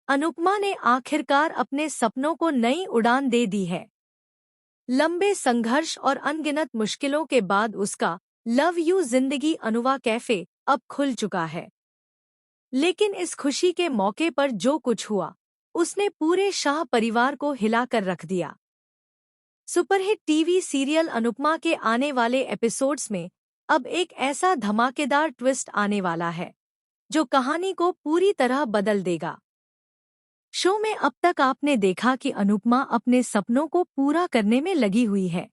अनुपमा ने आखिरकार अपने सपनों को नई उड़ान दे दी है। लंबे संघर्ष और अनगिनत मुश्किलों के बाद उसका लव यू जिंदगी अनुवा कैफे अब खुल चुका है। लेकिन इस खुशी के मौके पर जो कुछ हुआ, उसने पूरे शाह परिवार को हिलाकर रख दिया। सुपरहिट टीवी सीरियल अनुपमा के आने वाले एपिसोड्स में अब एक ऐसा धमाकेदार ट्विस्ट आने वाला है जो कहानी को पूरी तरह बदल देगा। शो में अब तक आपने देखा कि अनुपमा अपने सपनों को पूरा करने में लगी हुई है।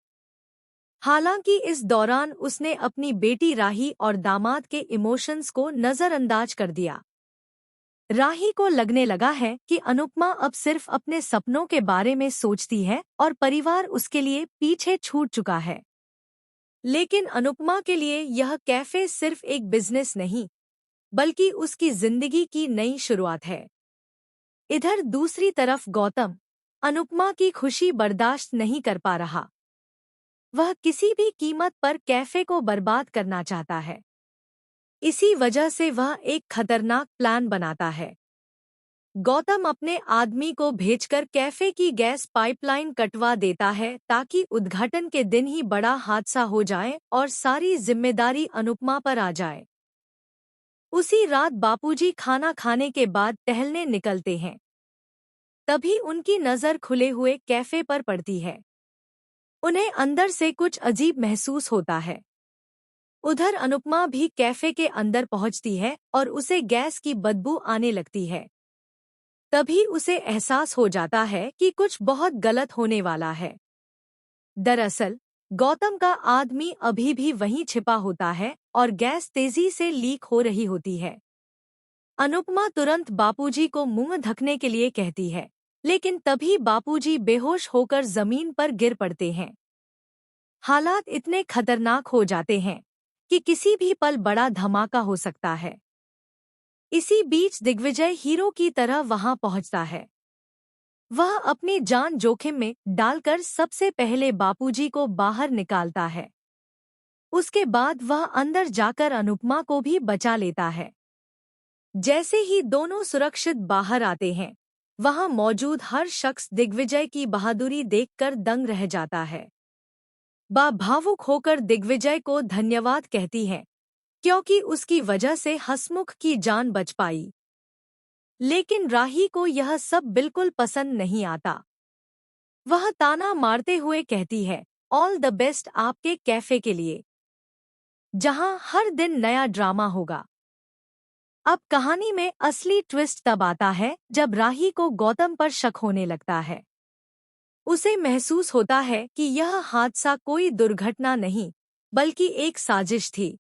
हालांकि इस दौरान उसने अपनी बेटी राही और दामाद के इमोशंस को नजरअंदाज कर दिया। राही को लगने लगा है कि अनुपमा अब सिर्फ अपने सपनों के बारे में सोचती है और परिवार उसके लिए पीछे छूट चुका है। लेकिन अनुपमा के लिए यह कैफे सिर्फ एक बिजनेस नहीं, बल्कि उसकी जिंदगी की नई शुरुआत है। इधर दूसरी तरफ गौतम अनुपमा की खुशी बर्दाश्त नहीं कर पा रहा। वह किसी भी कीमत पर कैफे को बर्बाद करना चाहता है। इसी वजह से वह एक खतरनाक प्लान बनाता है। गौतम अपने आदमी को भेजकर कैफे की गैस पाइपलाइन कटवा देता है ताकि उद्घाटन के दिन ही बड़ा हादसा हो जाए और सारी जिम्मेदारी अनुपमा पर आ जाए। उसी रात बापूजी खाना खाने के बाद टहलने निकलते हैं। तभी उनकी नज़र खुले हुए कैफे पर पड़ती है। उन्हें अंदर से कुछ अजीब महसूस होता है। उधर अनुपमा भी कैफे के अंदर पहुंचती है और उसे गैस की बदबू आने लगती है। तभी उसे एहसास हो जाता है कि कुछ बहुत गलत होने वाला है। दरअसल गौतम का आदमी अभी भी वहीं छिपा होता है और गैस तेजी से लीक हो रही होती है। अनुपमा तुरंत बापूजी को मुंह ढकने के लिए कहती है, लेकिन तभी बापूजी बेहोश होकर जमीन पर गिर पड़ते हैं। हालात इतने खतरनाक हो जाते हैं कि किसी भी पल बड़ा धमाका हो सकता है। इसी बीच दिग्विजय हीरो की तरह वहां पहुंचता है। वह अपनी जान जोखिम में डालकर सबसे पहले बापूजी को बाहर निकालता है। उसके बाद वह अंदर जाकर अनुपमा को भी बचा लेता है। जैसे ही दोनों सुरक्षित बाहर आते हैं, वहां मौजूद हर शख्स दिग्विजय की बहादुरी देखकर दंग रह जाता है। भावुक होकर दिग्विजय को धन्यवाद कहती है, क्योंकि उसकी वजह से हसमुख की जान बच पाई। लेकिन राही को यह सब बिल्कुल पसंद नहीं आता। वह ताना मारते हुए कहती है, ऑल द बेस्ट आपके कैफे के लिए, जहां हर दिन नया ड्रामा होगा। अब कहानी में असली ट्विस्ट तब आता है जब राही को गौतम पर शक होने लगता है। उसे महसूस होता है कि यह हादसा कोई दुर्घटना नहीं, बल्कि एक साजिश थी।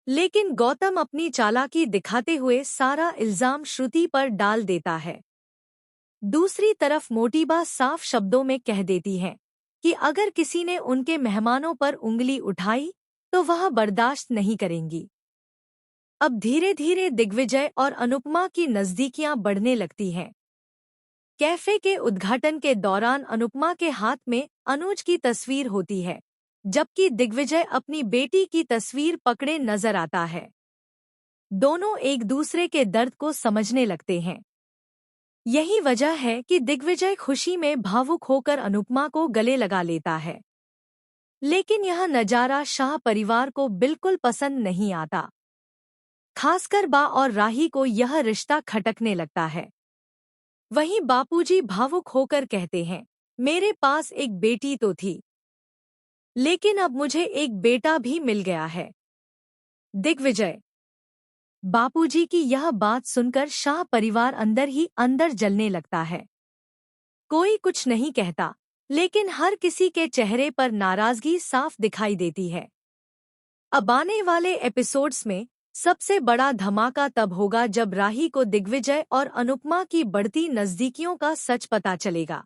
लेकिन गौतम अपनी चालाकी दिखाते हुए सारा इल्जाम श्रुति पर डाल देता है। दूसरी तरफ मोटीबा साफ शब्दों में कह देती है कि अगर किसी ने उनके मेहमानों पर उंगली उठाई तो वह बर्दाश्त नहीं करेंगी। अब धीरे धीरे दिग्विजय और अनुपमा की नज़दीकियां बढ़ने लगती हैं। कैफे के उद्घाटन के दौरान अनुपमा के हाथ में अनुज की तस्वीर होती है, जबकि दिग्विजय अपनी बेटी की तस्वीर पकड़े नजर आता है। दोनों एक दूसरे के दर्द को समझने लगते हैं। यही वजह है कि दिग्विजय खुशी में भावुक होकर अनुपमा को गले लगा लेता है। लेकिन यह नजारा शाह परिवार को बिल्कुल पसंद नहीं आता। खासकर बा और राही को यह रिश्ता खटकने लगता है। वहीं बापूजी भावुक होकर कहते हैं, मेरे पास एक बेटी तो थी, लेकिन अब मुझे एक बेटा भी मिल गया है। दिग्विजय। बापूजी की यह बात सुनकर शाह परिवार अंदर ही अंदर जलने लगता है। कोई कुछ नहीं कहता, लेकिन हर किसी के चेहरे पर नाराजगी साफ दिखाई देती है। अब आने वाले एपिसोड्स में सबसे बड़ा धमाका तब होगा जब राही को दिग्विजय और अनुपमा की बढ़ती नज़दीकियों का सच पता चलेगा।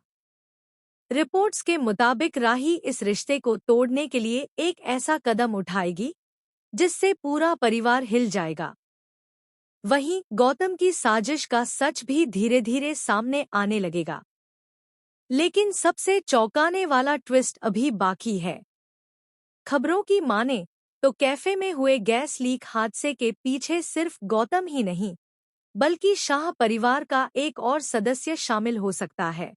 रिपोर्ट्स के मुताबिक राही इस रिश्ते को तोड़ने के लिए एक ऐसा कदम उठाएगी जिससे पूरा परिवार हिल जाएगा। वहीं गौतम की साजिश का सच भी धीरे धीरे सामने आने लगेगा। लेकिन सबसे चौंकाने वाला ट्विस्ट अभी बाकी है। खबरों की माने तो कैफे में हुए गैस लीक हादसे के पीछे सिर्फ गौतम ही नहीं, बल्कि शाह परिवार का एक और सदस्य शामिल हो सकता है।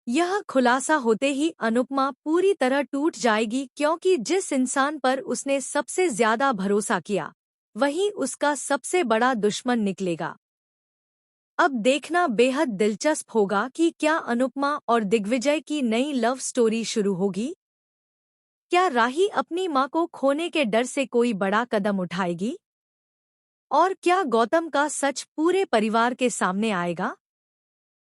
यह खुलासा होते ही अनुपमा पूरी तरह टूट जाएगी, क्योंकि जिस इंसान पर उसने सबसे ज्यादा भरोसा किया वही उसका सबसे बड़ा दुश्मन निकलेगा। अब देखना बेहद दिलचस्प होगा कि क्या अनुपमा और दिग्विजय की नई लव स्टोरी शुरू होगी। क्या राही अपनी मां को खोने के डर से कोई बड़ा कदम उठाएगी? और क्या गौतम का सच पूरे परिवार के सामने आएगा?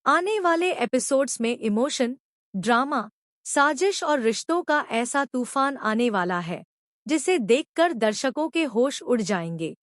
आने वाले एपिसोड्स में इमोशन, ड्रामा, साजिश और रिश्तों का ऐसा तूफान आने वाला है जिसे देखकर दर्शकों के होश उड़ जाएंगे।